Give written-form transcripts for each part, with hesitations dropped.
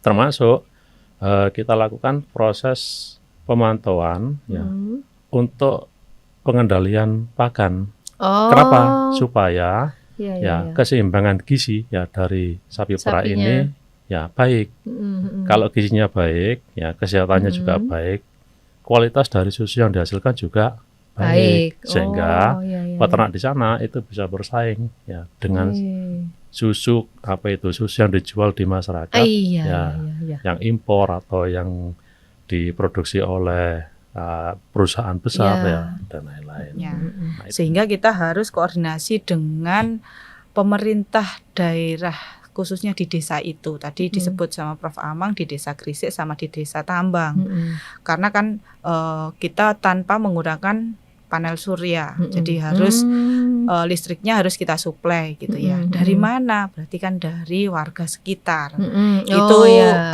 termasuk kita lakukan proses pemantauan ya untuk pengendalian pakan. Kenapa? Supaya keseimbangan gizi ya dari sapi perah ini ya baik. Kalau gizinya baik, ya kesehatannya juga baik, kualitas dari susu yang dihasilkan juga baik. Sehingga peternak di sana itu bisa bersaing ya dengan susu susu yang dijual di masyarakat yang impor atau yang diproduksi oleh perusahaan besar ya dan lain-lain. Nah, sehingga kita harus koordinasi dengan pemerintah daerah khususnya di desa itu. Tadi disebut sama Prof. Amang di Desa Grisik sama di Desa Tambang. Karena kan kita tanpa menggunakan panel surya. Jadi harus listriknya harus kita suplai gitu ya. Dari mana? Berarti kan dari warga sekitar. Itu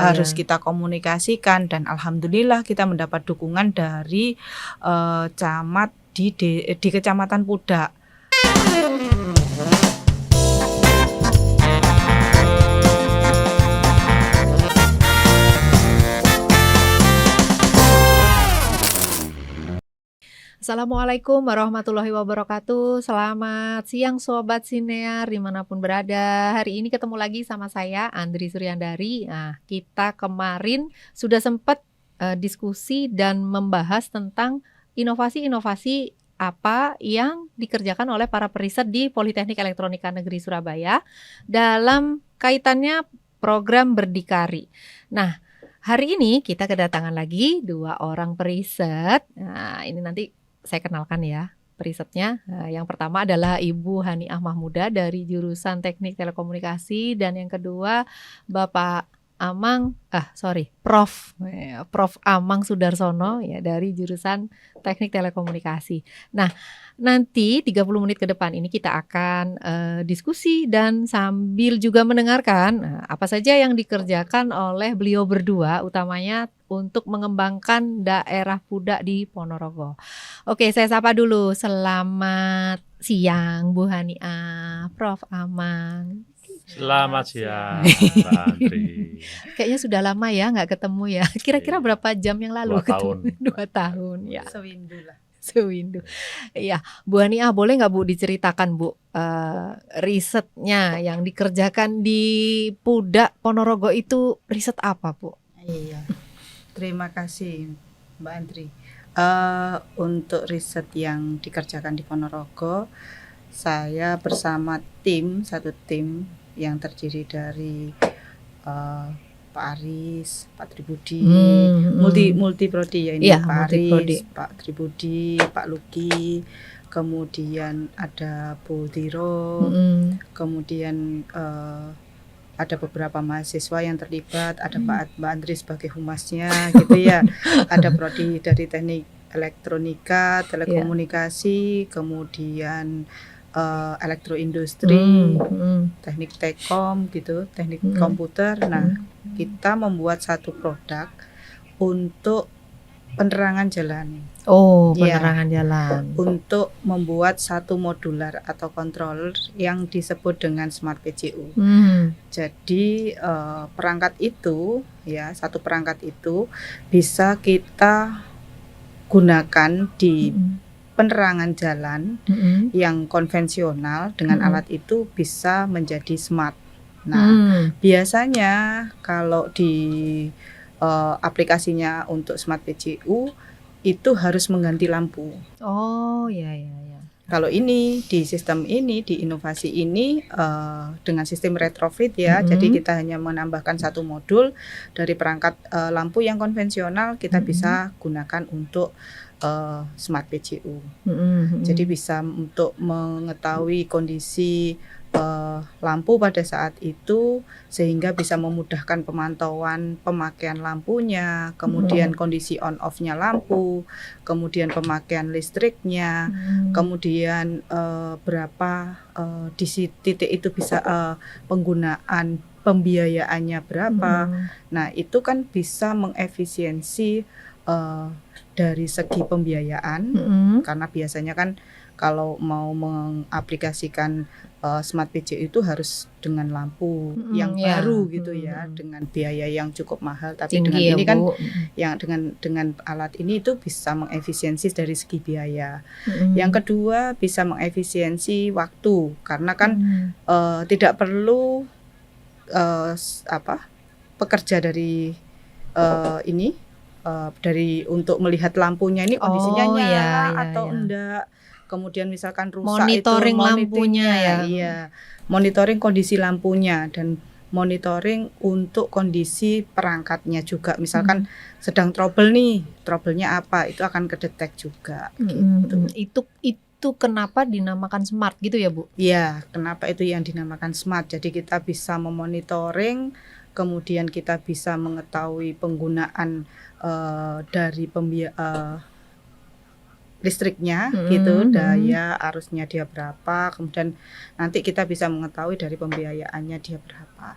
harus kita komunikasikan dan alhamdulillah kita mendapat dukungan dari camat di Kecamatan Pudak. Assalamualaikum warahmatullahi wabarakatuh. Selamat siang Sobat Sinear dimanapun berada. Hari ini ketemu lagi sama saya Andri Suryandari. Nah, kita kemarin sudah sempat diskusi dan membahas tentang inovasi-inovasi apa yang dikerjakan oleh para periset di Politeknik Elektronika Negeri Surabaya dalam kaitannya program Berdikari. Nah, hari ini kita kedatangan lagi 2 orang periset. Nah, ini nanti saya kenalkan ya perisetnya. Yang pertama adalah Ibu Haniah Mahmuda dari jurusan Teknik Telekomunikasi dan yang kedua Bapak Prof. Amang Sudarsono ya dari jurusan Teknik Telekomunikasi. Nah, nanti 30 menit ke depan ini kita akan diskusi dan sambil juga mendengarkan apa saja yang dikerjakan oleh beliau berdua, utamanya untuk mengembangkan daerah Pudak di Ponorogo. Oke, saya sapa dulu. Selamat siang Bu Haniah, Prof. Amang. Selamat siang, Mbak Andri. Kayaknya sudah lama ya nggak ketemu ya. Kira-kira berapa jam yang lalu 2 tahun. 2 tahun ya. Sewindu lah. Sewindu. Iya, Bu Haniah boleh nggak Bu diceritakan Bu risetnya yang dikerjakan di Pudak Ponorogo itu riset apa Bu? Iya, terima kasih Mbak Andri. Untuk riset yang dikerjakan di Ponorogo, saya bersama satu tim yang terdiri dari Pak Aris, Pak Tribudi, multi prodi ya ini ya, Pak Aris, Pak Tribudi, Pak Luki, kemudian ada Bu Tiro, kemudian ada beberapa mahasiswa yang terlibat, ada Mbak Andri sebagai humasnya gitu ya, ada prodi dari Teknik Elektronika, Telekomunikasi, kemudian elektroindustri, teknik tekom gitu, teknik komputer. Nah, kita membuat satu produk untuk penerangan jalan. Penerangan jalan. Untuk membuat satu modular atau controller yang disebut dengan Smart PCU. Jadi perangkat itu ya, satu perangkat itu bisa kita gunakan di penerangan jalan yang konvensional dengan alat itu bisa menjadi smart. Nah, biasanya kalau di aplikasinya untuk Smart PCU itu harus mengganti lampu. Kalau ini di sistem ini, di inovasi ini dengan sistem retrofit ya, jadi kita hanya menambahkan satu modul dari perangkat lampu yang konvensional kita bisa gunakan untuk Smart PCU. Jadi bisa untuk mengetahui kondisi lampu pada saat itu sehingga bisa memudahkan pemantauan pemakaian lampunya, kemudian kondisi on off-nya lampu, kemudian pemakaian listriknya, kemudian berapa di titik itu bisa penggunaan pembiayaannya berapa. Nah, itu kan bisa mengefisiensi dari segi pembiayaan karena biasanya kan kalau mau mengaplikasikan Smart PJU itu harus dengan lampu yang baru gitu ya, dengan biaya yang cukup mahal. Tapi tinggi dengan ini kan ya, yang dengan alat ini itu bisa mengefisiensi dari segi biaya. Yang kedua bisa mengefisiensi waktu, karena kan tidak perlu pekerja dari dari untuk melihat lampunya ini kondisinya nyala atau enggak. Kemudian misalkan rusak monitoring lampunya ya. Iya, monitoring kondisi lampunya dan monitoring untuk kondisi perangkatnya juga. Misalkan sedang trouble nih, trouble-nya apa, itu akan kedetek juga gitu. Itu kenapa dinamakan smart gitu ya, Bu? Iya, kenapa itu yang dinamakan smart. Jadi kita bisa memonitoring, kemudian kita bisa mengetahui penggunaan dari listriknya gitu, daya arusnya dia berapa, kemudian nanti kita bisa mengetahui dari pembiayaannya dia berapa.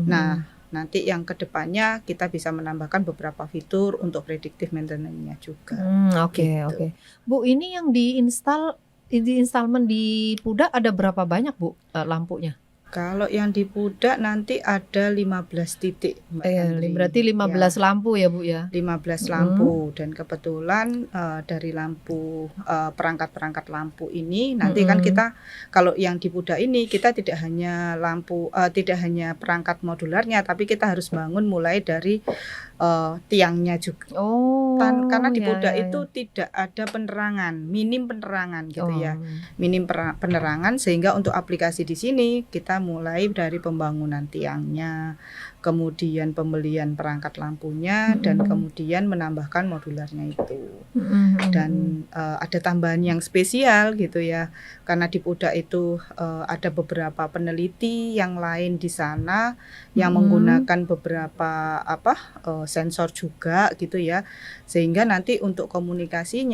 Nah, nanti yang kedepannya kita bisa menambahkan beberapa fitur untuk predictive maintenance-nya juga. Oke. Bu, ini yang diinstalmen di Pudak ada berapa banyak, Bu, lampunya? Kalau yang di Pudak nanti ada 15 titik. Berarti 15 lampu ya, Bu ya? 15 lampu dan kebetulan dari lampu perangkat-perangkat lampu ini nanti kan kita, kalau yang di Pudak ini kita tidak hanya tidak hanya perangkat modularnya, tapi kita harus bangun mulai dari tiangnya juga. Karena di Pudak itu tidak ada penerangan, minim penerangan gitu ya. Minim penerangan, sehingga untuk aplikasi di sini kita mulai dari pembangunan tiangnya, kemudian pembelian perangkat lampunya, dan kemudian menambahkan modularnya itu. Dan ada tambahan yang spesial gitu ya, karena di Pudak itu ada beberapa peneliti yang lain di sana yang menggunakan beberapa sensor juga gitu ya, sehingga nanti untuk komunikasi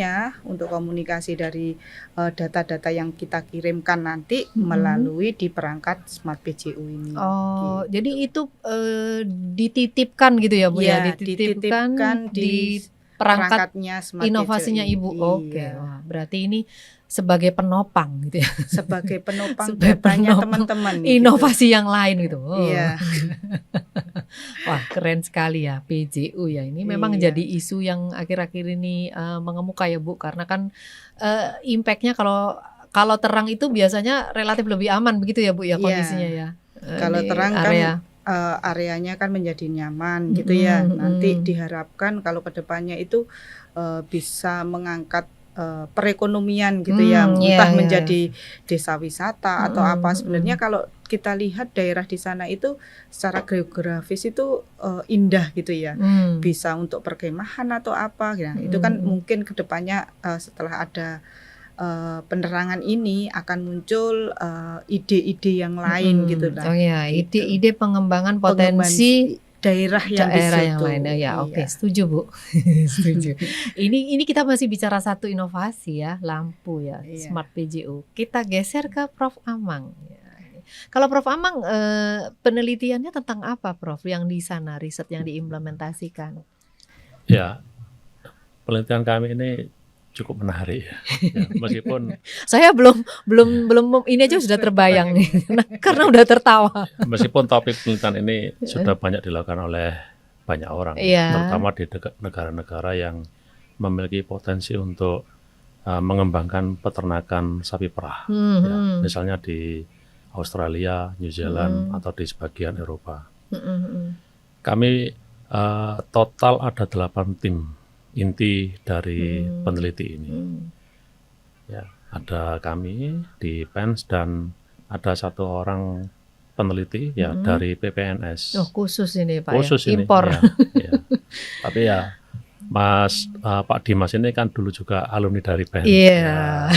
dari data-data yang kita kirimkan nanti melalui di perangkat Smart PJU ini. Gitu. Jadi itu dititipkan gitu ya, Bu ya? Dititipkan di perangkatnya Smart inovasinya PJU. Ibu. Oke. Wah, berarti ini sebagai penopang gitu ya. Sebagai penopang datanya teman-teman. Inovasi gitu. Yang lain gitu. Iya. Wah, keren sekali ya PJU ya. Ini memang jadi isu yang akhir-akhir ini mengemuka ya, Bu, karena kan impact-nya kalau terang itu biasanya relatif lebih aman begitu ya, Bu ya, kondisinya ya. Kalau terang kan areanya kan menjadi nyaman gitu ya. Nanti diharapkan kalau kedepannya itu bisa mengangkat perekonomian gitu ya, entah menjadi desa wisata atau apa. Sebenarnya kalau kita lihat daerah di sana itu secara geografis itu indah gitu ya, bisa untuk perkemahan atau apa. Nah, itu kan mungkin kedepannya setelah ada penerangan ini akan muncul ide-ide yang lain gitu lah. Ide-ide pengembangan potensi daerah yang lain ya. Oke, setuju, Bu. Setuju. Ini kita masih bicara satu inovasi ya, lampu ya, Smart PJU. Kita geser ke Prof Amang. Kalau Prof Amang penelitiannya tentang apa, Prof, yang di sana, riset yang diimplementasikan? Ya, penelitian kami ini cukup menarik ya. Meskipun saya belum ini aja sudah terbayang nih karena udah tertawa. Meskipun topik penelitian ini sudah banyak dilakukan oleh banyak orang, terutama di negara-negara yang memiliki potensi untuk mengembangkan peternakan sapi perah, misalnya di Australia, New Zealand, atau di sebagian Eropa. Kami total ada 8 tim inti dari peneliti ini. Ya, ada kami di PENS dan ada 1 orang peneliti ya dari PPNS. Khusus ini Pak, khusus ya? Impor. Ya. Tapi ya Pak Dimas ini kan dulu juga alumni dari PENS. Iya.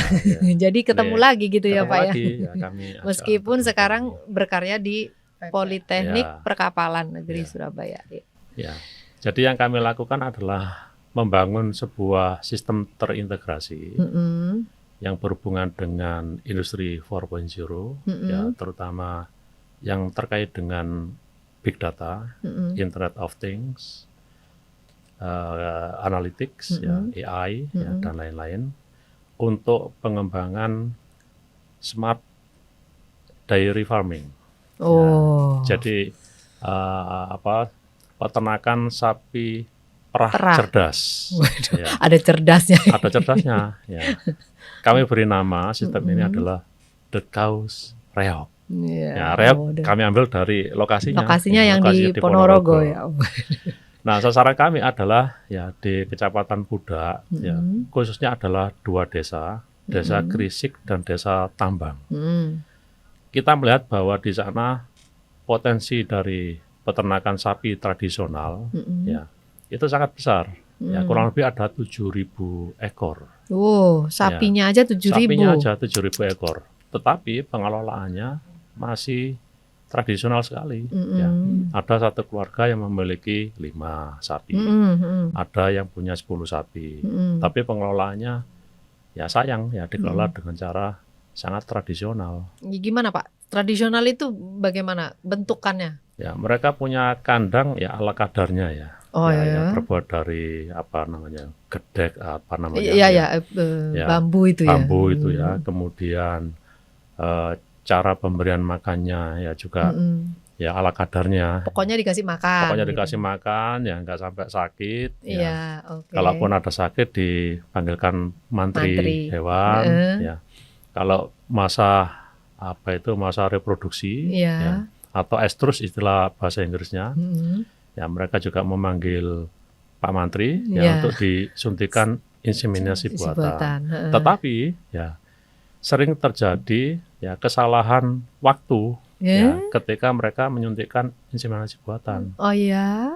Jadi ketemu lagi gitu ya Pak lagi, ya. Kami meskipun sekarang berkarya di Politeknik Perkapalan Negeri Surabaya. Ya. Jadi yang kami lakukan adalah membangun sebuah sistem terintegrasi yang berhubungan dengan industri 4.0, ya, terutama yang terkait dengan big data, Internet of Things, analytics, ya, AI, ya, dan lain-lain, untuk pengembangan smart dairy farming. Oh. Ya, jadi peternakan sapi perah cerdas. Waduh, ya. Ada cerdasnya. Ada cerdasnya. Ya. Kami beri nama sistem ini adalah The Cows Reog. Ya, Reog kami ambil dari lokasinya. Lokasinya yang di Ponorogo ya. Nah, sasaran kami adalah ya di Kecamatan Pudak, ya, khususnya adalah 2 desa, Desa Krisik dan Desa Tambang. Kita melihat bahwa di sana potensi dari peternakan sapi tradisional, ya, itu sangat besar. Ya, kurang lebih ada 7.000 ekor. Sapinya aja 7.000. Sapinya aja 7.000 ekor. Tetapi pengelolaannya masih tradisional sekali. Ya. Ada satu keluarga yang memiliki 5 sapi, ada yang punya 10 sapi. Tapi pengelolaannya ya sayang ya dikelola dengan cara sangat tradisional. Gimana Pak? Tradisional itu bagaimana bentukannya? Ya, mereka punya kandang ya ala kadarnya ya. Yang terbuat dari gedek bambu itu ya. Bambu itu ya. Kemudian cara pemberian makannya ya juga ya ala kadarnya. Pokoknya dikasih makan. Pokoknya dikasih makan ya nggak sampai sakit. Iya, oke. Kalaupun ada sakit dipanggilkan mantri hewan. Ya. Kalau masa reproduksi ya, atau estrus istilah bahasa Inggrisnya, ya mereka juga memanggil Pak Mantri ya untuk disuntikan inseminasi buatan. Tetapi ya sering terjadi ya kesalahan waktu ya ketika mereka menyuntikkan inseminasi buatan.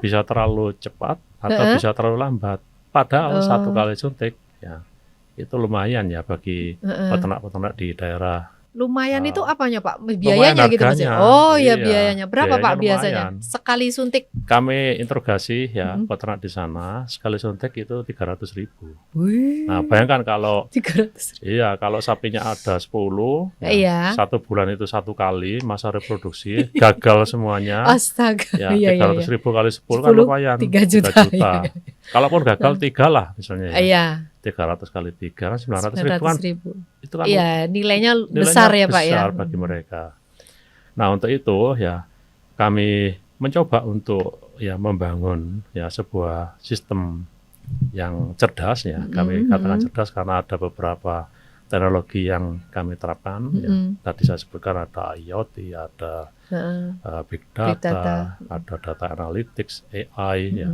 Bisa terlalu cepat atau bisa terlalu lambat. Padahal 1 kali suntik ya itu lumayan ya bagi peternak-peternak di daerah. Lumayan itu apanya Pak? Biayanya gitu Mas? Biayanya. Berapa Pak biasanya? Sekali suntik? Kami interogasi ya peternak di sana, sekali suntik itu 300.000. Nah, bayangkan kalau 300. Iya, kalau sapinya ada 10, ya, 1 bulan itu 1 kali masa reproduksi, gagal semuanya. Astaga. Ya, 300.000 kali 10 kan lumayan. 3 juta. Kalaupun gagal 3 lah misalnya. Iya. 300 kali 3 kan 900.000 kan. Itu kan nilainya besar ya Pak ya. Besar bagi mereka. Nah, untuk itu ya kami mencoba untuk ya membangun ya sebuah sistem yang cerdas ya. Kami katakan cerdas karena ada beberapa teknologi yang kami terapkan ya. Tadi saya sebutkan ada IoT, ada big data, ada data analytics, AI ya.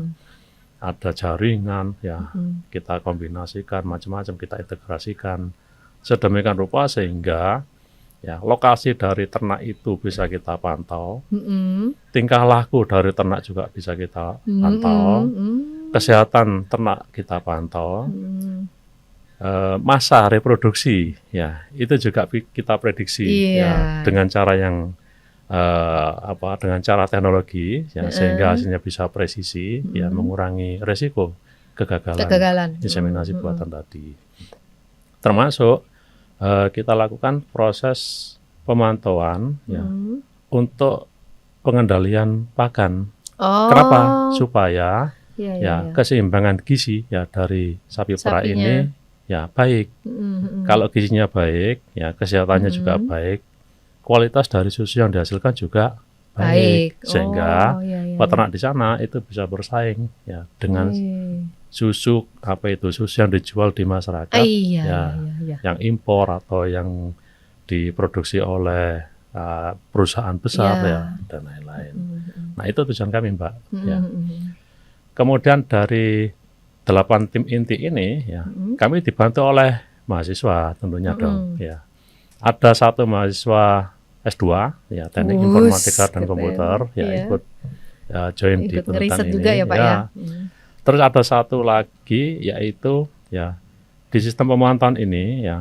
Ada jaringan ya, kita kombinasikan macam-macam, kita integrasikan sedemikian rupa sehingga ya lokasi dari ternak itu bisa kita pantau, tingkah laku dari ternak juga bisa kita pantau, kesehatan ternak kita pantau, masa reproduksi ya itu juga kita prediksi ya dengan cara yang dengan cara teknologi ya, sehingga hasilnya bisa presisi ya mengurangi resiko kegagalan inseminasi buatan tadi. Termasuk kita lakukan proses pemantauan ya untuk pengendalian pakan. Kenapa? Supaya keseimbangan gizi ya dari sapi perah ini ya baik. Kalau gizinya baik ya kesehatannya juga baik. Kualitas dari susu yang dihasilkan juga baik. Sehingga peternak di sana itu bisa bersaing ya dengan susu yang dijual di masyarakat yang impor atau yang diproduksi oleh perusahaan besar ya dan lain-lain. Nah, itu tujuan kami Mbak ya. Kemudian dari 8 tim inti ini ya kami dibantu oleh mahasiswa tentunya dong ya. Ada 1 mahasiswa S2 ya teknik informatika dan komputer ya ikut join di penelitian ini juga ya Pak ya. Terus ada 1 lagi yaitu ya di sistem pemantauan ini ya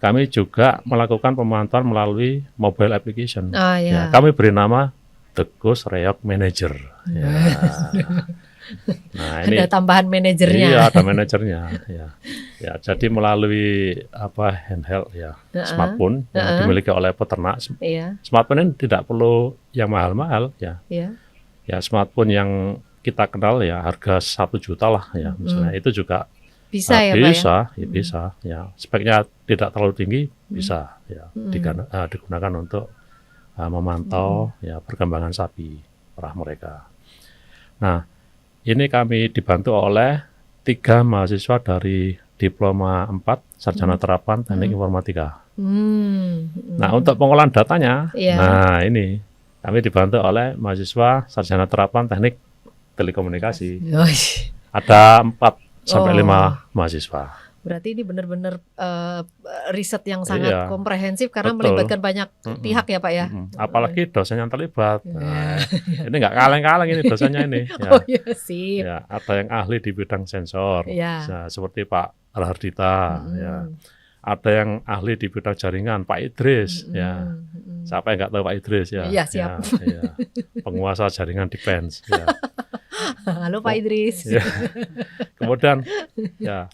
kami juga melakukan pemantauan melalui mobile application. Ya, kami beri nama The Cows Reog Manager. Ya. Nah, ini ada tambahan manajernya. Iya, ada manajernya ya. Ya, jadi melalui handheld ya, smartphone yang dimiliki oleh peternak. Smartphone ini tidak perlu yang mahal-mahal ya. Ya, smartphone yang kita kenal ya harga 1 juta lah ya, misalnya itu juga bisa ya Pak ya? Bisa ya. Speknya tidak terlalu tinggi bisa ya digunakan untuk memantau ya perkembangan sapi perah mereka. Nah, ini kami dibantu oleh 3 mahasiswa dari Diploma 4 Sarjana Terapan Teknik Informatika. Nah, untuk pengolahan datanya, nah ini kami dibantu oleh mahasiswa Sarjana Terapan Teknik Telekomunikasi. Ada 4 sampai 5 mahasiswa. Berarti ini benar-benar riset yang sangat komprehensif karena melibatkan banyak pihak ya Pak ya. Apalagi dosen yang terlibat. Nah, ini nggak kaleng-kaleng ini dosennya ini. Ya. Oh iya sih. Ya, ada yang ahli di bidang sensor, ya, seperti Pak Rahardita. Ya. Ada yang ahli di bidang jaringan, Pak Idris. Ya. Siapa yang nggak tahu Pak Idris ya? Iya siap. Ya. Penguasa jaringan defense. Ya. Halo Pak Idris. Ya. Kemudian ya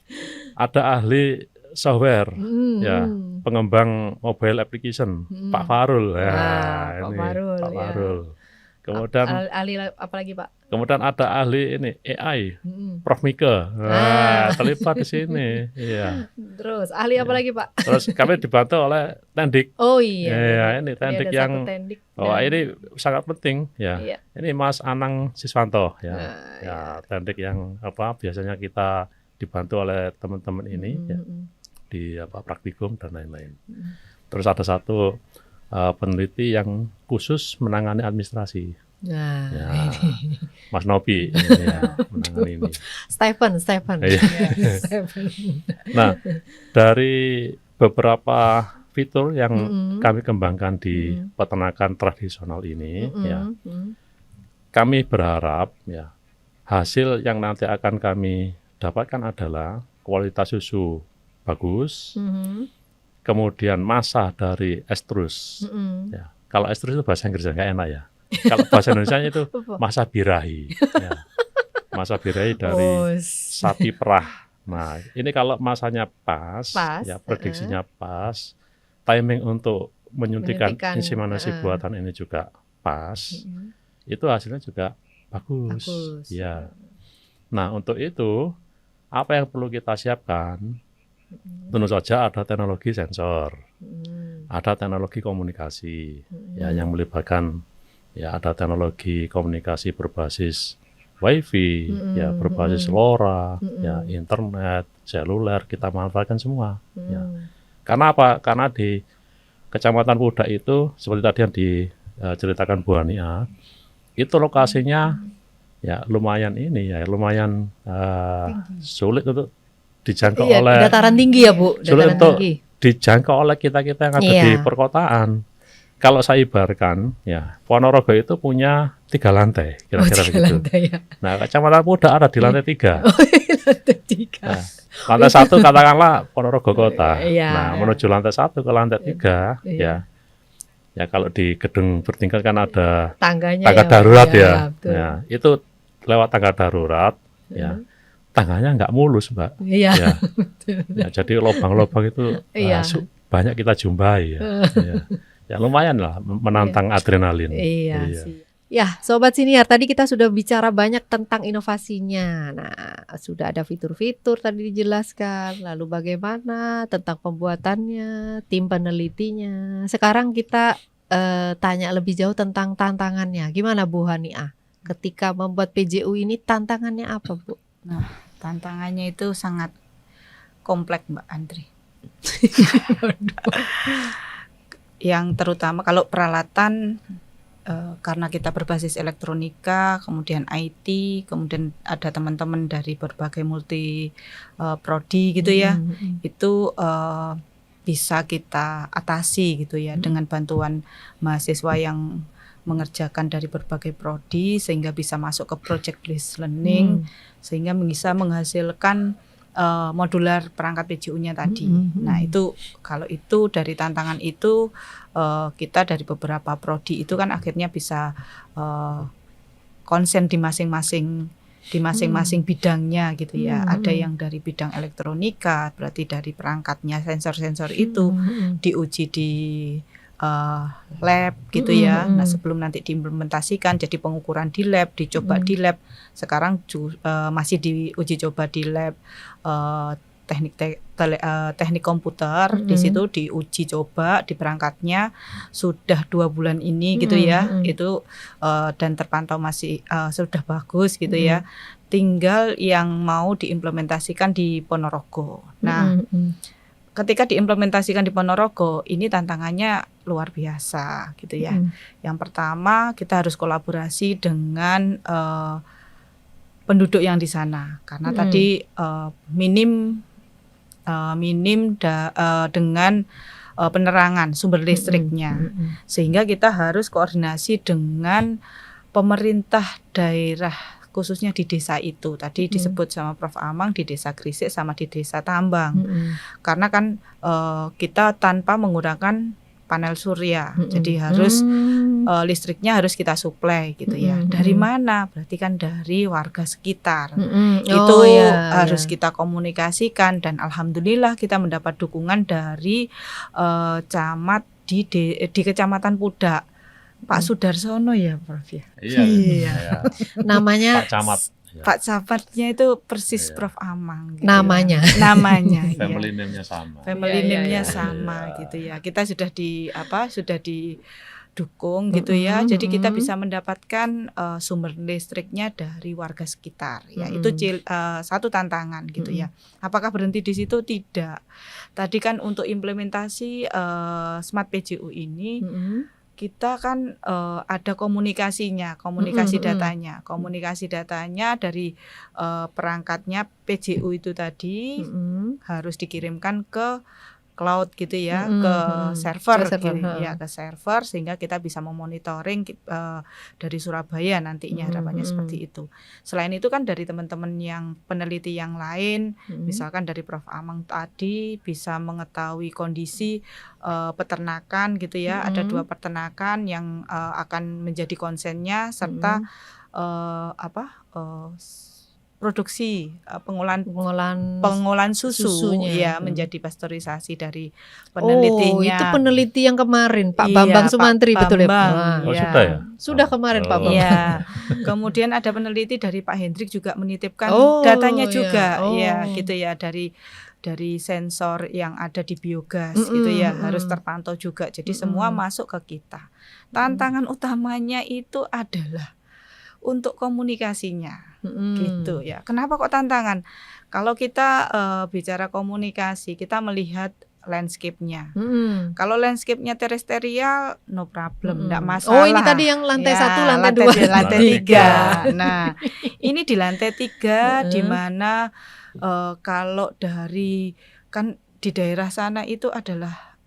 ada ahli software, ya pengembang mobile application, Pak Farul. Ya, Pak ini Farul. Pak Farul. Kemudian ahli apa lagi Pak? Kemudian ada ahli ini AI, Prof Mika. Nah, terlibat di sini. Iya. Terus ahli apa lagi Pak? Terus kami dibantu oleh Tendik. Oh iya. Ya, ini Tendik yang ini sangat penting ya. Iya. Ini Mas Anang Siswanto ya. Ya, Tendik yang biasanya kita dibantu oleh teman-teman ini ya, di praktikum dan lain-lain. Terus ada satu peneliti yang khusus menangani administrasi. Nah, ya, Mas Nobi ya, menangani ini. Stephen. Ya. Nah, dari beberapa fitur yang kami kembangkan di peternakan tradisional ini, ya, kami berharap ya hasil yang nanti akan kami dapatkan adalah kualitas susu bagus, kemudian masa dari estrus. Ya. Kalau estrus itu bahasa Inggrisnya nggak enak ya. Kalau bahasa Indonesia itu masa birahi. Ya. Masa birahi dari sapi perah. Nah, ini kalau masanya pas ya prediksinya pas, timing untuk menyuntikkan inseminasi buatan ini juga pas, itu hasilnya juga bagus. Ya. Nah, untuk itu apa yang perlu kita siapkan? Tentu saja ada teknologi sensor, ada teknologi komunikasi, ya yang melibatkan ya ada teknologi komunikasi berbasis WiFi, ya berbasis LoRa, ya internet, seluler kita manfaatkan semua. Ya. Karena apa? Karena di Kecamatan Pudak itu seperti tadi yang diceritakan Bu Hania, itu lokasinya ya lumayan ini ya lumayan sulit untuk dijangkau oleh dataran tinggi ya Bu, sulit untuk dijangkau oleh kita yang ada di perkotaan. Kalau saya ibaratkan ya Ponorogo itu punya 3 lantai kira-kira begitu. Lantai, ya. Nah Kecamatan Pudak ada di lantai 3. Lantai 3. Nah, lantai 1 katakanlah Ponorogo Kota. Nah menuju lantai 1 ke lantai 3 ya. Ya kalau di gedung bertingkat kan ada tangga darurat ya. Nah, itu lewat tangga darurat ya. Tangganya nggak mulus, Mbak. Iya. Ya. Ya, jadi lubang-lubang itu banyak kita jumpai ya. Ya lumayan lah menantang adrenalin. Iya. Ya, Sobat Siniar, tadi kita sudah bicara banyak tentang inovasinya. Nah, sudah ada fitur-fitur tadi dijelaskan. Lalu bagaimana tentang pembuatannya, tim penelitinya. Sekarang kita tanya lebih jauh tentang tantangannya. Gimana Bu Hania? Ketika membuat PJU ini tantangannya apa, Bu? Nah, tantangannya itu sangat kompleks, Mbak Andri. Yang terutama kalau peralatan karena kita berbasis elektronika, kemudian IT, kemudian ada teman-teman dari berbagai multi prodi gitu ya, itu bisa kita atasi gitu ya dengan bantuan mahasiswa yang mengerjakan dari berbagai prodi sehingga bisa masuk ke project based learning sehingga bisa menghasilkan modular perangkat PJU-nya tadi. Nah itu kalau itu dari tantangan itu kita dari beberapa prodi itu kan akhirnya bisa konsen di masing-masing bidangnya gitu ya. Ada yang dari bidang elektronika, berarti dari perangkatnya sensor-sensor itu diuji di lab gitu ya. Nah sebelum nanti diimplementasikan jadi pengukuran di lab, dicoba di lab. Sekarang masih diuji coba di lab teknik komputer. Di situ diuji coba di perangkatnya sudah 2 bulan ini gitu ya. Itu dan terpantau masih sudah bagus gitu ya. Tinggal yang mau diimplementasikan di Ponorogo. Nah, ketika diimplementasikan di Ponorogo, ini tantangannya luar biasa gitu ya. Yang pertama, kita harus kolaborasi dengan penduduk yang di sana, karena tadi minim dengan penerangan sumber listriknya, sehingga kita harus koordinasi dengan pemerintah daerah, khususnya di desa itu. Tadi disebut sama Prof. Amang di Desa Grisik sama di Desa Tambang, karena kan kita tanpa menggunakan panel surya, jadi harus listriknya harus kita suplai gitu ya. Dari mana? Berarti kan dari warga sekitar. Itu harus kita komunikasikan, dan alhamdulillah kita mendapat dukungan dari camat di Kecamatan Pudak, Pak Sudarsono ya, Prof ya. Iya. Namanya Pak Camat. Pak Camatnya itu persis Prof. Amang gitu namanya. Ya. Namanya Family name-nya sama. Family name-nya sama gitu ya. Kita sudah didukung gitu ya. Jadi kita bisa mendapatkan sumber listriknya dari warga sekitar ya. Itu satu tantangan gitu ya. Apakah berhenti di situ? Tidak. Tadi kan untuk implementasi Smart PJU ini kita kan ada komunikasi datanya dari perangkatnya PJU itu tadi harus dikirimkan ke cloud gitu ya, ke server gitu ya, ke server, sehingga kita bisa memonitoring dari Surabaya nantinya, harapannya seperti itu. Selain itu kan dari teman-teman yang peneliti yang lain, misalkan dari Prof. Amang tadi bisa mengetahui kondisi peternakan gitu ya, ada 2 peternakan yang akan menjadi konsennya, serta produksi pengolahan susu ya, menjadi pasteurisasi dari penelitinya. Oh, itu peneliti yang kemarin Pak Bambang Sumantri, Pak betul Bambang, ya? Sudah ya? Sudah kemarin Pak Bambang. Iya. Kemudian ada peneliti dari Pak Hendrik juga menitipkan datanya juga ya gitu ya, dari sensor yang ada di biogas gitu ya, harus terpantau juga. Jadi semua masuk ke kita. Tantangan utamanya itu adalah untuk komunikasinya. Gitu ya. Kenapa kok tantangan? Kalau kita bicara komunikasi, kita melihat landscape-nya. Kalau landscape-nya terestrial, no problem, enggak masalah. Oh, ini tadi yang lantai 1, lantai 2, lantai 3. Nah, ini di lantai 3 di mana kalau dari kan di daerah sana itu adalah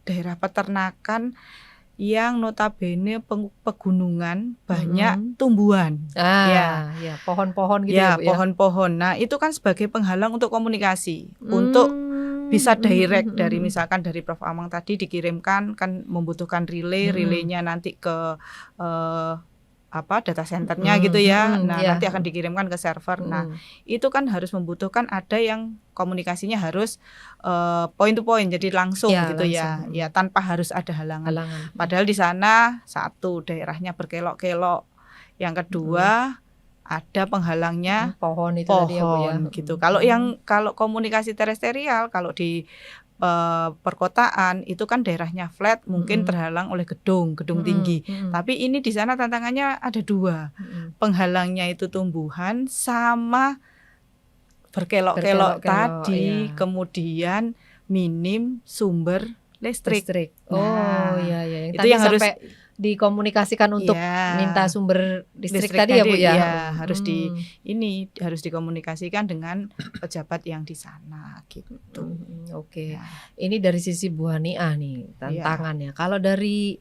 daerah peternakan yang notabene pegunungan, banyak tumbuhan. Ya, pohon-pohon gitu ya, pohon-pohon. Nah, itu kan sebagai penghalang untuk komunikasi, untuk bisa direct dari misalkan dari Prof. Amang tadi dikirimkan, kan membutuhkan relaynya nanti ke data centernya gitu ya. Nah, nanti akan dikirimkan ke server. Nah, itu kan harus membutuhkan ada yang komunikasinya harus point to point, jadi langsung gitu langsung. Ya tanpa harus ada halangan. Padahal di sana satu, daerahnya berkelok-kelok. Yang kedua, ada penghalangnya pohon itu pohon tadi ya, Bu, ya. Gitu. Kalau komunikasi terestrial, kalau di perkotaan itu kan daerahnya flat, mungkin terhalang oleh gedung tinggi. Tapi ini di sana tantangannya ada 2. Penghalangnya itu tumbuhan sama berkelok-kelok tadi, kemudian minim sumber listrik. Nah, yang itu tadi yang harus dikomunikasikan untuk minta sumber listrik tadi ya, Bu ya. Iya, harus dikomunikasikan dengan pejabat yang di sana gitu. Oke. Ini dari sisi Bu Haniah nih tantangannya. Kalau dari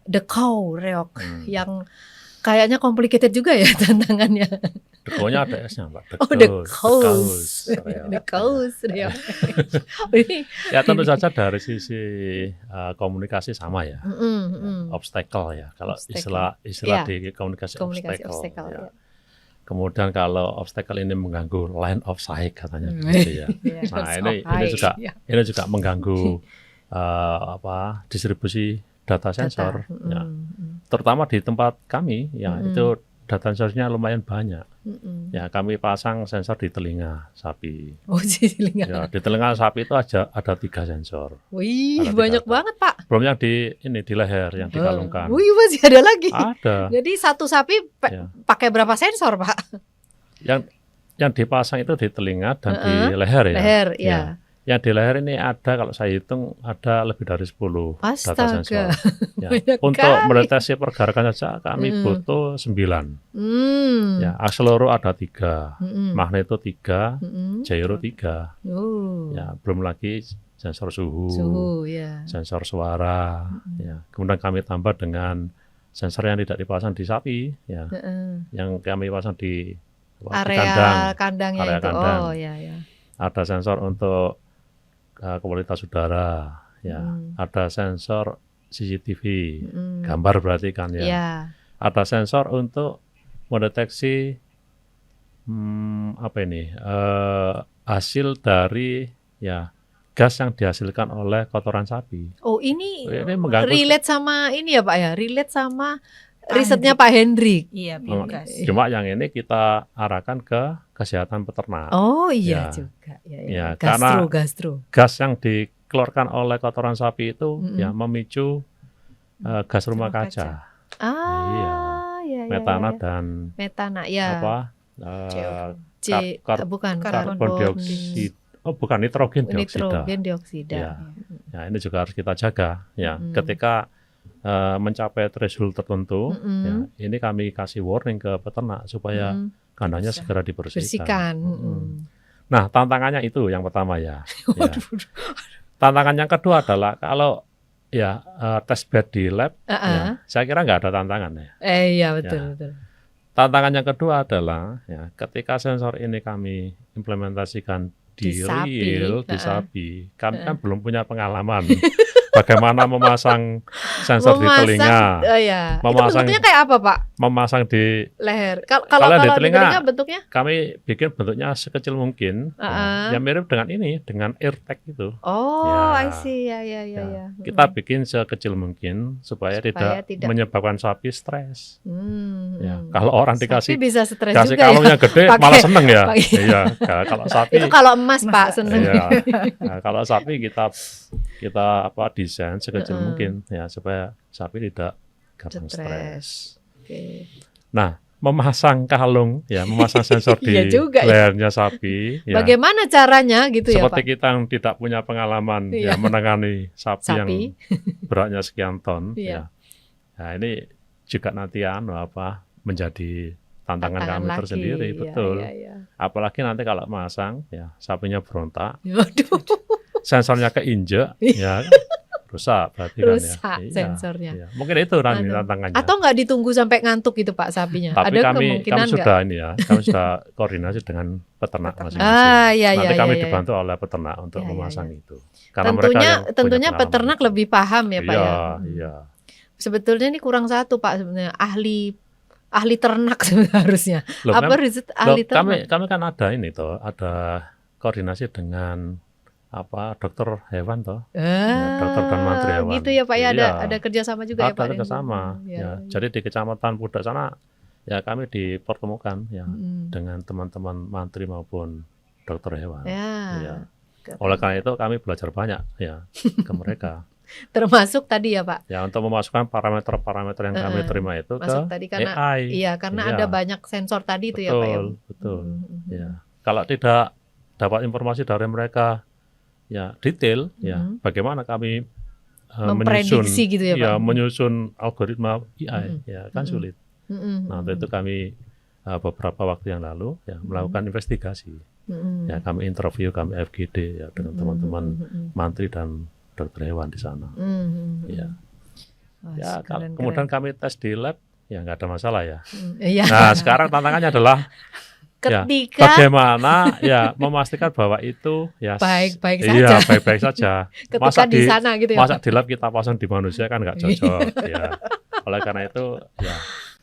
The Cow Reok yang kayaknya complicated juga ya tantangannya. The Cow-nya ada S-nya, Mbak. The Cows. The Cows Reok. Ya tentu saja dari sisi komunikasi sama ya. Obstacle ya. Kalau istilah di komunikasi obstacle ya. Kemudian kalau obstacle ini mengganggu line of sight katanya gitu ya. Nah, ini juga mengganggu distribusi data sensor ya. Terutama di tempat kami ya, itu data sensornya lumayan banyak. Ya, kami pasang sensor di telinga sapi. Oh, di telinga. Ya, di telinga sapi itu ada 3 sensor. Wih, banyak banget, Pak. Belum yang di leher yang dikalungkan. Wih, masih ada lagi. Ada. Jadi satu sapi pakai berapa sensor, Pak? Yang dipasang itu di telinga dan di leher ya. Leher, ya. Yang di leher ini ada, kalau saya hitung ada lebih dari 10 data sensor. Ya. Untuk mendeteksi pergerakan saja kami butuh 9. Ya, akselero ada 3, magneto 3, gyro 3. Ya, belum lagi sensor suhu, sensor suara. Ya. Kemudian kami tambah dengan sensor yang tidak dipasang di sapi, ya, yang kami pasang di area kandangnya area itu. kandang. Oh, ya. Ada sensor untuk kualitas udara, ya. Ada sensor CCTV, gambar berarti kan ya. Ada sensor untuk mendeteksi hasil dari gas yang dihasilkan oleh kotoran sapi. Oh, ini relate sama ini ya Pak ya, relate sama risetnya Pak Hendrik. Iya, biogas. Cuma yang ini kita arahkan ke kesehatan peternak. Oh iya juga. Ya, gastro. Gas yang dikeluarkan oleh kotoran sapi itu ya memicu gas rumah kaca. Metana dan karbon dioksida. Oh, bukan nitrogen dioksida. Nitrogen dioksida. Ya, ini juga harus kita jaga. Ya, ketika mencapai threshold tertentu, ya, ini kami kasih warning ke peternak supaya kandangnya segera dibersihkan. Nah, tantangannya itu yang pertama ya. Tantangan yang kedua adalah kalau tes bed di lab, saya kira nggak ada tantangan ya. Iya betul. Tantangan yang kedua adalah ketika sensor ini kami implementasikan di sapi, kami kan belum punya pengalaman. Bagaimana memasang sensor di telinga? Memasang, itu bentuknya kayak apa, Pak? Memasang di leher. Kalau di telinga bentuknya? Kami bikin bentuknya sekecil mungkin, yang mirip dengan dengan AirTag itu. Oh, I see. Ya. Kita bikin sekecil mungkin supaya tidak menyebabkan sapi stres. Kalau orang dikasih bisa stres kasih juga kalungnya gede, malah seneng ya. Iya. Kalau sapi itu kalau emas Pak seneng. Iya. Nah, kalau sapi kita desain sekecil mungkin ya supaya sapi tidak gampang stres. Nah, memasang kalung memasang sensor di lehernya sapi. Bagaimana caranya gitu ya Pak? Seperti kita yang tidak punya pengalaman menangani sapi yang beratnya sekian ton. Nah, ini juga nanti menjadi tantangan kami tersendiri, betul. Apalagi nanti kalau masang sapinya berontak. Sensornya keinjek rusak berarti rusak sensornya. Iya. Mungkin itu tantangannya. Atau nggak ditunggu sampai ngantuk gitu Pak sapinya? Tapi ada kami sudah kami sudah koordinasi dengan peternak masing-masing. Nanti kami dibantu oleh peternak untuk memasang itu. Karena tentunya peternak lebih paham ya Pak ya. Iya. Sebetulnya ini kurang satu Pak sebenarnya, ahli ternak sebenarnya harusnya. Ternak? Kami kan ada koordinasi dengan dokter hewan dokter dan mantri hewan. Gitu ya Pak ya, ada kerjasama juga ya Pak. Ada kerjasama. Jadi di Kecamatan Pudak sana kami dipertemukan dengan teman-teman mantri maupun dokter hewan. Oleh karena itu kami belajar banyak ke mereka. Termasuk tadi ya Pak. Untuk memasukkan parameter-parameter yang kami terima itu ke tadi karena, AI. Karena ada banyak sensor tadi itu ya Pak ya. Betul. Kalau tidak dapat informasi dari mereka detail, bagaimana kami memprediksi gitu ya Pak. Menyusun algoritma AI, kan sulit. Nah, untuk itu kami beberapa waktu yang lalu melakukan investigasi. Kami interview, kami FGD dengan teman-teman mantri dan dokter hewan di sana. Kemudian kami tes di lab, nggak ada masalah ya. Nah, sekarang tantangannya adalah bagaimana memastikan bahwa itu baik-baik saja. Baik-baik saja. Ketika di sana gitu ya. Masa di lab kita pasang di manusia kan nggak cocok. Oleh karena itu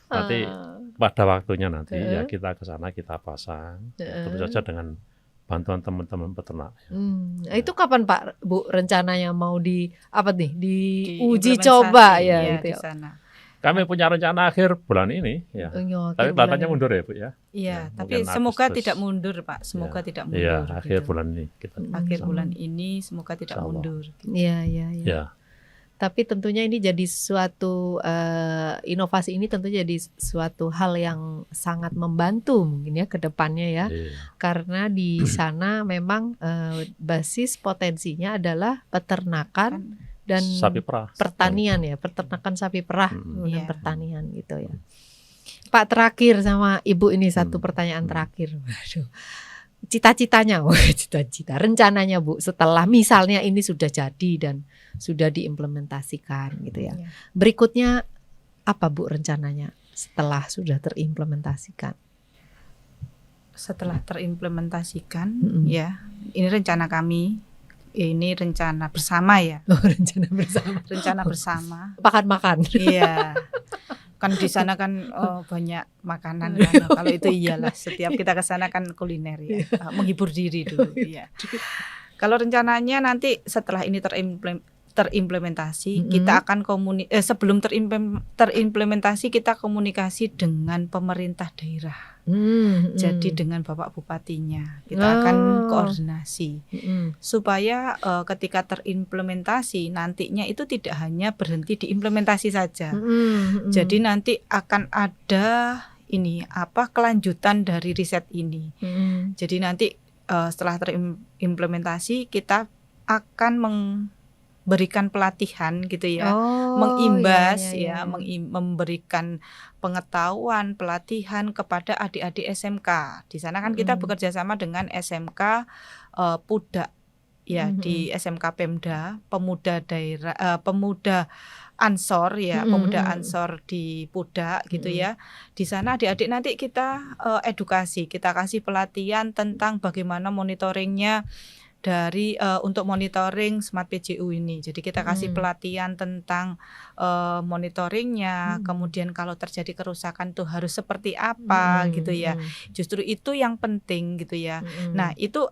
nanti pada waktunya nanti kita ke sana kita pasang. Tentu saja dengan bantuan teman-teman peternak. Itu kapan Pak Bu rencananya mau diuji coba gitu di sana. Kami punya rencana akhir bulan ini, ya. Tapi kelihatannya mundur ya, Bu ya. Iya, tapi semoga tidak mundur, Pak. Semoga tidak mundur. Iya, akhir bulan ini kita. Akhir bulan ini semoga tidak mundur. Iya, iya, iya. Tapi tentunya ini jadi suatu inovasi ini tentu jadi suatu hal yang sangat membantu mungkin ya ke depannya ya. Karena di sana memang basis potensinya adalah peternakan dan sapi perah, pertanian ya, peternakan sapi perah dan pertanian gitu ya. Pak, terakhir sama Ibu ini satu pertanyaan terakhir. Waduh. Cita-citanya, cita-cita, rencananya Bu setelah misalnya ini sudah jadi dan sudah diimplementasikan gitu ya. Berikutnya apa Bu rencananya setelah sudah terimplementasikan? Setelah terimplementasikan ya, ini rencana kami. Ini rencana bersama ya. Rencana bersama. Rencana bersama. Makan-makan. Iya. Kan di sana kan banyak makanan kan. Kalau itu iyalah, setiap kita ke sana kan kuliner ya. Menghibur diri dulu ya. Kalau rencananya nanti setelah ini terimplementasi, kita akan sebelum terimplementasi kita komunikasi dengan pemerintah daerah. Jadi dengan Bapak Bupatinya kita akan koordinasi supaya ketika terimplementasi nantinya itu tidak hanya berhenti di implementasi saja. Jadi nanti akan ada kelanjutan dari riset ini. Jadi nanti setelah terimplementasi kita akan memberikan pelatihan gitu ya, mengimbas memberikan pengetahuan, pelatihan kepada adik-adik SMK. Di sana kan kita bekerja sama dengan SMK Pudak ya, di SMK Pemda, pemuda daerah, pemuda Ansor ya, pemuda Ansor di Pudak gitu ya. Di sana adik-adik nanti kita edukasi, kita kasih pelatihan tentang bagaimana monitoringnya dari untuk monitoring Smart PJU ini. Jadi kita kasih pelatihan tentang monitoringnya, kemudian kalau terjadi kerusakan tuh harus seperti apa gitu ya. Justru itu yang penting gitu ya. Nah itu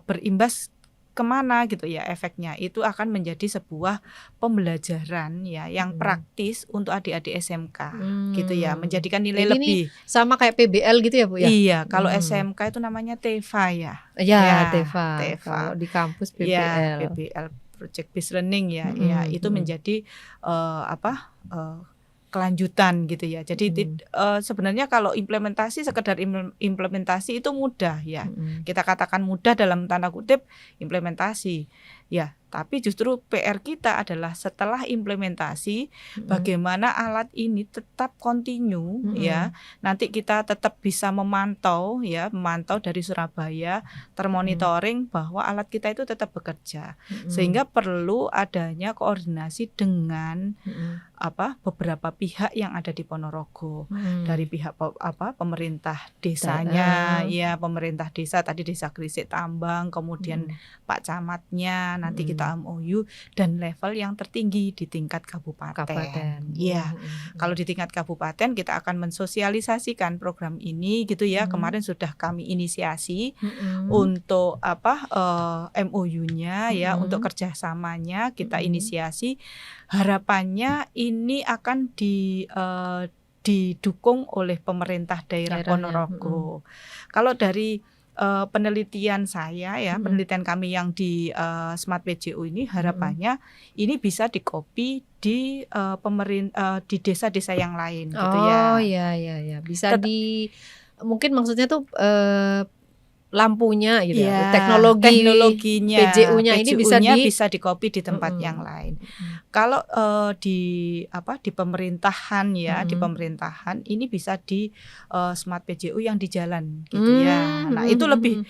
berimbas kemana gitu ya efeknya, itu akan menjadi sebuah pembelajaran ya yang praktis untuk adik-adik SMK gitu ya, menjadikan nilai jadi lebih. Ini sama kayak PBL gitu ya Bu ya? Iya, kalau SMK itu namanya TEVA ya. Ya, TEVA. Kalau di kampus PBL. Ya, PBL Project Based Learning ya. Ya, itu menjadi kelanjutan gitu ya. Jadi sebenarnya kalau implementasi, sekedar implementasi itu mudah ya. Kita katakan mudah dalam tanda kutip implementasi ya. Tapi justru PR kita adalah setelah implementasi bagaimana alat ini tetap kontinu ya. Nanti kita tetap bisa memantau ya, memantau dari Surabaya, termonitoring bahwa alat kita itu tetap bekerja. Sehingga perlu adanya koordinasi dengan beberapa pihak yang ada di Ponorogo. Dari pihak pemerintah desanya ya, pemerintah desa tadi Desa Grisik Tambang, kemudian Pak Camatnya, nanti kita MOU dan level yang tertinggi di tingkat kabupaten. Ya, kalau di tingkat kabupaten kita akan mensosialisasikan program ini gitu ya. Kemarin sudah kami inisiasi untuk MOU-nya ya, untuk kerjasamanya kita inisiasi. Harapannya ini akan didukung oleh pemerintah daerah Ponorogo. Kalau dari penelitian saya ya, penelitian kami yang di Smart PJU ini harapannya ini bisa dikopi di di desa-desa yang lain gitu ya. Oh iya, bisa mungkin maksudnya tuh lampunya gitu ya, teknologinya PJU-nya ini bisa dikopi di tempat yang lain. Kalau di pemerintahan ya, di pemerintahan ini bisa di Smart PJU yang di jalan gitu ya. Nah, itu lebih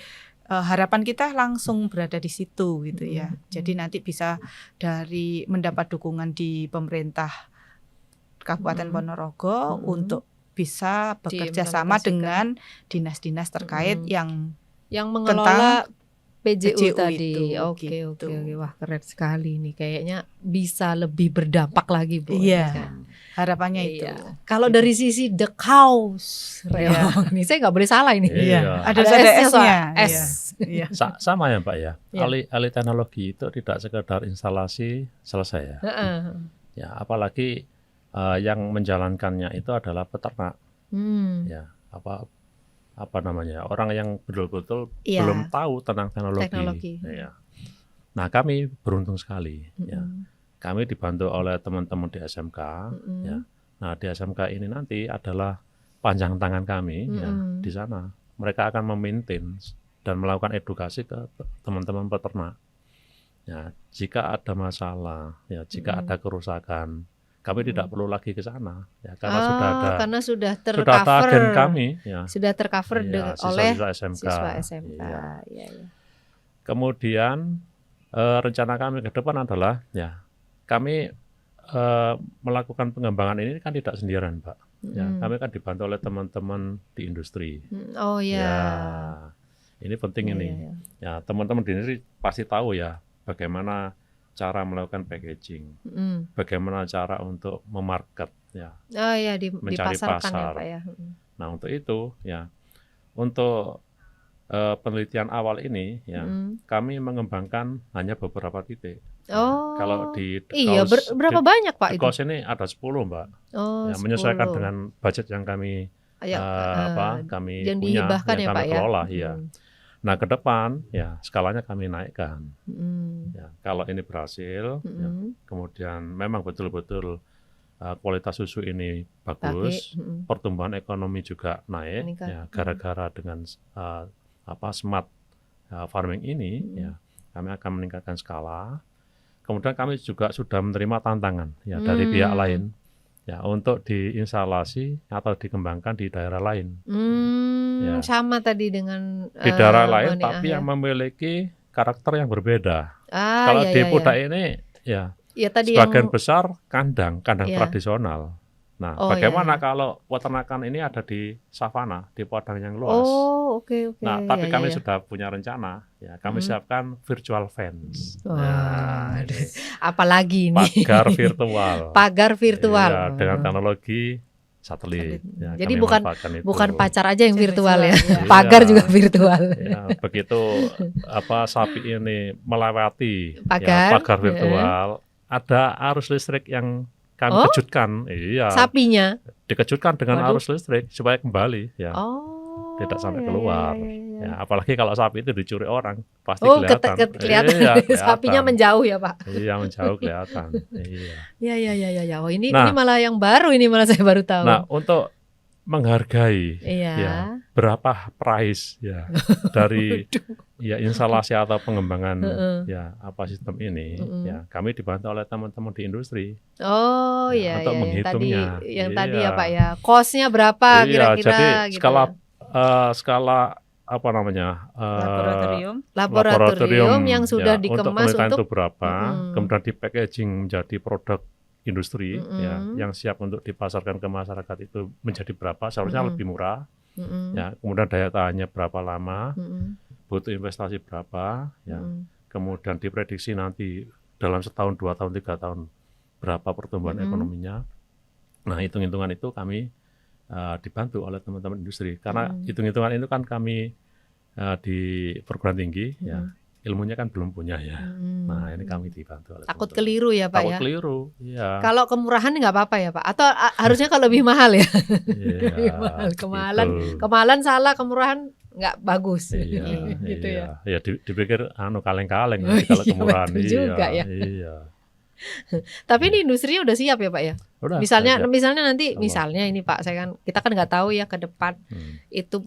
harapan kita langsung berada di situ gitu ya. Jadi nanti bisa dari mendapat dukungan di pemerintah Kabupaten Ponorogo untuk bisa bekerja sama dengan dinas-dinas terkait yang mengelola PJU tadi. Oke. Wah, keren sekali nih. Kayaknya bisa lebih berdampak lagi, Bu. Iya. Harapannya itu. Kalau dari sisi the cows, ini saya nggak boleh salah ini. Iya. Ada S-nya. Iya. Sama ya, Pak ya. Alih teknologi itu tidak sekedar instalasi selesai ya. Ya, apalagi yang menjalankannya itu adalah peternak. Ya, apa namanya, orang yang betul-betul belum tahu tentang teknologi. Ya. Nah, kami beruntung sekali. Ya. Kami dibantu oleh teman-teman di SMK. Ya. Nah, di SMK ini nanti adalah panjang tangan kami. Ya, di sana mereka akan memaintain dan melakukan edukasi ke teman-teman peternak. Ya, jika ada masalah, ya, jika ada kerusakan, kami tidak perlu lagi ke sana, ya, karena sudah ada agen kami, ya, sudah tercover oleh siswa SMK. Ya. Kemudian rencana kami ke depan adalah, ya, kami melakukan pengembangan ini kan tidak sendirian, Pak. Ya, kami kan dibantu oleh teman-teman di industri. Ya, ini penting ini. Ya, teman-teman di industri pasti tahu ya bagaimana cara melakukan packaging, bagaimana cara untuk memarket, ya, mencari pasar. Ya, Pak, ya. Nah, untuk itu, ya, untuk penelitian awal ini, ya, kami mengembangkan hanya beberapa titik. Kalau di berapa banyak, Pak, itu? Di ini ada 10, Mbak. Ya, menyesuaikan dengan budget yang kami kami yang punya, dihibahkan, yang ya, kami Pak, kelola, ya. ya. Nah, ke depan, ya, skalanya kami naikkan. Ya, kalau ini berhasil, ya, kemudian memang betul-betul kualitas susu ini bagus, pertumbuhan ekonomi juga naik, ya, gara-gara dengan smart farming ini, ya, kami akan meningkatkan skala. Kemudian kami juga sudah menerima tantangan, ya, dari pihak lain, ya, untuk diinstalasi atau dikembangkan di daerah lain. Ya. Sama tadi dengan di daerah lain, tapi yang memiliki karakter yang berbeda. Kalau di Pudak ini, ya, tadi sebagian besar kandang tradisional. Nah, bagaimana kalau peternakan ini ada di savana, di padang yang luas? Nah, tapi kami sudah punya rencana, ya, kami siapkan virtual fence. Nah, apalagi ini? Pagar virtual. Ya, dengan teknologi satelit. Ya, jadi bukan pacar aja yang virtual, ya. Pagar juga virtual. Ya, begitu sapi ini melewati pagar virtual, ada arus listrik yang kami kejutkan, sapinya dikejutkan dengan arus listrik supaya kembali, ya, tidak sampai keluar. Ya, apalagi kalau sapi itu dicuri orang, pasti kelihatan. Kelihatan. Sapinya menjauh, ya, Pak. Iya, menjauh kelihatan. Iya. Oh, ini malah yang baru, ini malah saya baru tahu. Nah, untuk menghargai, ya, berapa price, ya, dari ya instalasi atau pengembangan ya sistem ini, ya, kami dibantu oleh teman-teman di industri. Untuk menghitungnya. Tadi ya, Pak, ya, cost-nya berapa kira-kira? Jadi gitu, skala apa namanya laboratorium yang sudah ya, dikemas untuk itu berapa, kemudian di packaging menjadi produk industri, ya, yang siap untuk dipasarkan ke masyarakat itu menjadi berapa, seharusnya lebih murah, ya, kemudian daya tahannya berapa lama, butuh investasi berapa, ya, kemudian diprediksi nanti dalam setahun, 2 tahun, 3 tahun berapa pertumbuhan ekonominya. Nah, hitung-hitungan itu kami dibantu oleh teman-teman industri, karena hitung-hitungan itu kan kami di perguruan tinggi, ya, ilmunya kan belum punya, ya. Nah, ini kami dibantu oleh takut keliru, ya, Pak, takut ya. Keliru, ya. Kalau kemurahan nggak apa-apa, ya, Pak, atau harusnya kalau lebih mahal, ya. Kemahalan salah, kemurahan nggak bagus. Gitu, ya. Ya, dipikir kaleng-kaleng kalau kemurahan. Juga, ya. Iya. Tapi ini industrinya udah siap, ya, Pak, ya. Udah, misalnya nanti, misalnya ini, Pak, kita kan nggak tahu ya ke depan itu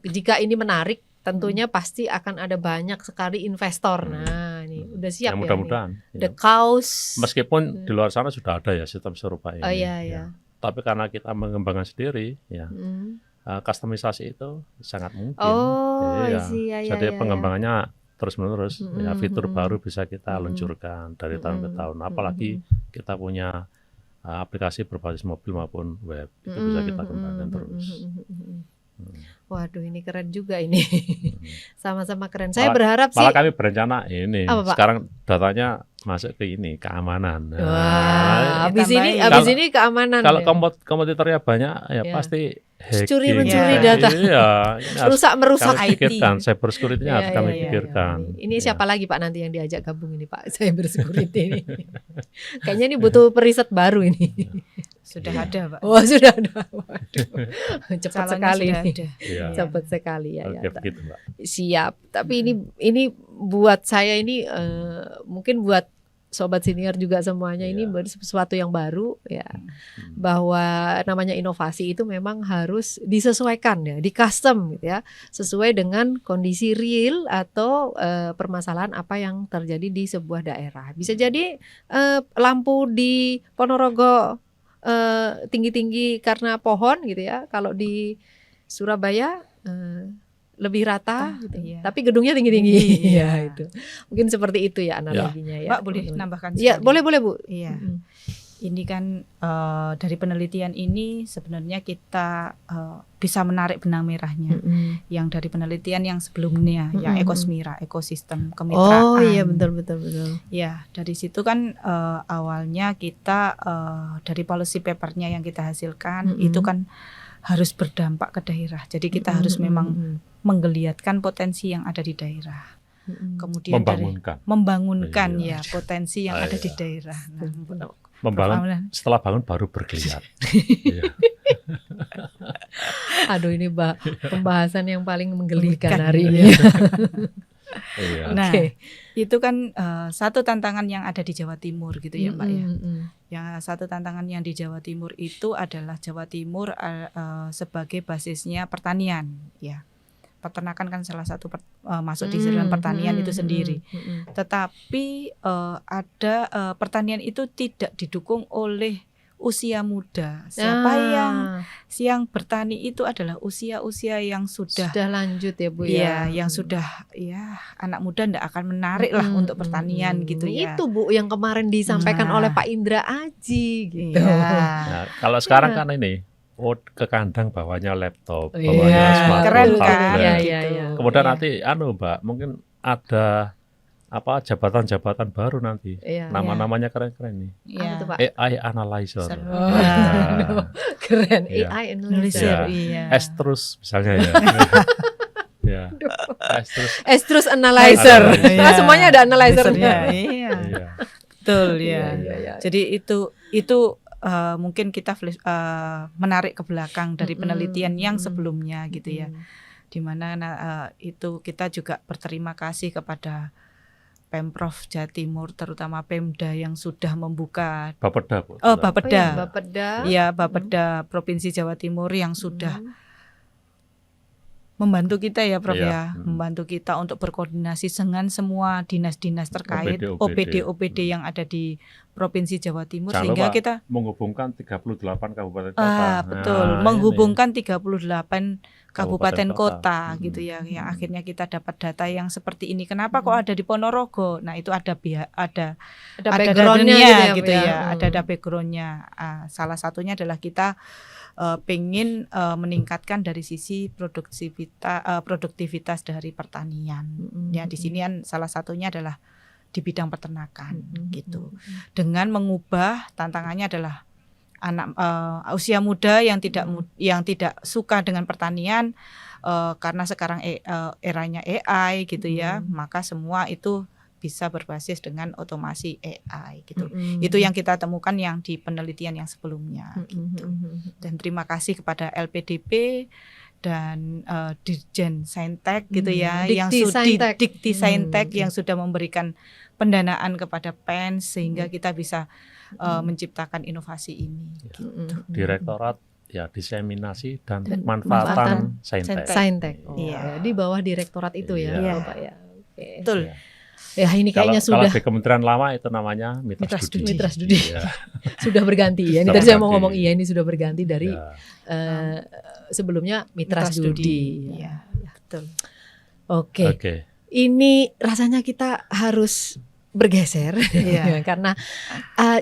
jika ini menarik, tentunya pasti akan ada banyak sekali investor. Nah, ini udah siap, ya, mudah-mudahan. The cows. Meskipun di luar sana sudah ada ya sistem serupa ini. Iya. Tapi karena kita mengembangkan sendiri, ya, kustomisasi itu sangat mungkin. Jadi pengembangannya terus-menerus, ya, fitur baru bisa kita luncurkan dari tahun ke tahun. Apalagi kita punya aplikasi berbasis mobil maupun web, itu bisa kita kembangkan terus. Waduh, ini keren juga ini. Sama-sama keren. Saya berharap sih. Malah kami berencana ini. Sekarang datanya masuk ke ini, keamanan. Wah, habis ini keamanan. Kalau kompetitornya banyak, ya, pasti Mencuri ya. data. Iya, Merusak kami IT. pikirkan, cyber security-nya harus kami pikirkan. Ini siapa lagi Pak nanti yang diajak gabung ini Pak cyber security ini? Kayaknya ini butuh periset baru ini. Sudah ada, Pak. Oh, sudah ada. Waduh. Cepat sekali sudah ini. ada. Iya. Cepat sekali ya. Oke, begitu, Mbak. Siap. Tapi ini buat saya ini mungkin buat sobat senior juga semuanya ini sesuatu yang baru ya. Bahwa namanya inovasi itu memang harus disesuaikan ya, di custom gitu ya, sesuai dengan kondisi real atau permasalahan apa yang terjadi di sebuah daerah. Bisa jadi lampu di Ponorogo tinggi-tinggi karena pohon gitu ya. Kalau di Surabaya lebih rata gitu. Iya. Tapi gedungnya tinggi-tinggi. Iya. Ya, itu. Mungkin seperti itu ya analoginya ya. Mbak boleh nambahkan Ya, sekali? boleh Bu. Iya. Ini kan dari penelitian ini sebenarnya kita bisa menarik benang merahnya yang dari penelitian yang sebelumnya yang Ekosmira, ekosistem kemitraan. Oh iya, betul. Ya, dari situ kan awalnya kita dari policy papernya yang kita hasilkan itu kan harus berdampak ke daerah. Jadi kita harus memang menggeliatkan potensi yang ada di daerah. Kemudian membangunkan ya potensi yang ada di daerah. Nah, membangun setelah bangun baru bergeliat. Aduh, ini pembahasan yang paling menggelikan hari ini. Nah, itu kan satu tantangan yang ada di Jawa Timur gitu ya, Mbak ya. Yang satu tantangan yang di Jawa Timur itu adalah Jawa Timur sebagai basisnya pertanian, ya. Peternakan kan salah satu masuk di jalan pertanian itu sendiri. Tetapi ada pertanian itu tidak didukung oleh usia muda. Siapa yang bertani itu adalah usia-usia yang sudah lanjut ya Bu ya. Yang sudah ya anak muda ndak akan menarik lah untuk pertanian gitu ya. Itu Bu yang kemarin disampaikan oleh Pak Indra Aji gitu. Nah, kalau sekarang kan ini ke kandang bawahnya laptop, bawahnya smartphone, keren kan? Gitu. Kemudian nanti Mbak, mungkin ada jabatan-jabatan baru nanti. Nama-namanya keren-keren nih. AI analyzer. Keren, AI analyzer. S-Terus misalnya ya. S-Terus analyzer. Semuanya ada analyzernya. Betul ya. Jadi itu mungkin kita menarik ke belakang dari penelitian yang sebelumnya gitu ya, di mana itu kita juga berterima kasih kepada Pemprov Jawa Timur, terutama Pemda yang sudah membuka Bapeda Provinsi Jawa Timur yang sudah membantu kita ya Prof membantu kita untuk berkoordinasi dengan semua dinas-dinas terkait OPD yang ada di Provinsi Jawa Timur. Jangan sehingga lupa kita menghubungkan 38 kabupaten kota. Betul, menghubungkan 38 kabupaten kota gitu ya, yang akhirnya kita dapat data yang seperti ini. Kenapa kok ada di Ponorogo? Nah, itu ada backgroundnya gitu ya, ada backgroundnya. Salah satunya adalah kita pengen meningkatkan dari sisi produktivitas dari pertanian. Ya, di sini kan salah satunya adalah di bidang peternakan gitu. Dengan mengubah, tantangannya adalah anak usia muda yang tidak suka dengan pertanian, karena sekarang eranya AI gitu ya, maka semua itu bisa berbasis dengan otomasi AI gitu. Itu yang kita temukan yang di penelitian yang sebelumnya gitu. Dan terima kasih kepada LPDP dan Dirjen Saintek gitu ya, Dikti Saintek yang sudah memberikan pendanaan kepada PEN sehingga kita bisa menciptakan inovasi ini. Gitu. Direktorat diseminasi dan manfaatan Saintek. Di bawah direktorat itu ya, Bapak ya. Betul. Ya, ini kayaknya kalau di kementerian lama itu namanya Mitra Studi. Sudah berganti ya. Ini tadi saya mau ngomong ini sudah berganti dari sebelumnya Mitra Studi. Ya, betul. Oke. Ini rasanya kita harus bergeser karena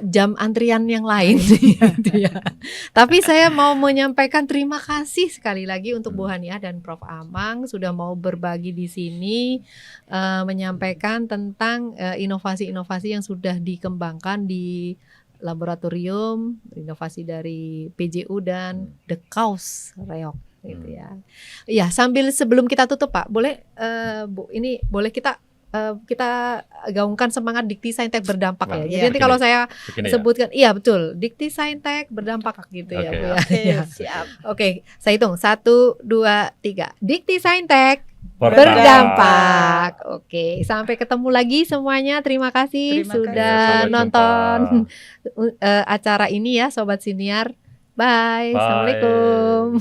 jam antrian yang lain gitu ya. Tapi saya mau menyampaikan terima kasih sekali lagi untuk Bu Haniah dan Prof Amang sudah mau berbagi di sini, menyampaikan tentang inovasi-inovasi yang sudah dikembangkan di laboratorium inovasi dari PJU dan The Kaus Reok gitu ya. Iya, sebelum kita tutup Pak, boleh Bu, ini boleh kita gaungkan semangat Dikti Saintek berdampak ya. Jadi nanti kalau saya sebutkan, iya betul, Dikti Saintek berdampak gitu ya Bu ya. Siap. Oke, saya hitung 1, 2, 3. Dikti Saintek berdampak. Oke, sampai ketemu lagi semuanya. Terima kasih sudah nonton acara ini ya Sobat Siniar. Bye. Assalamualaikum.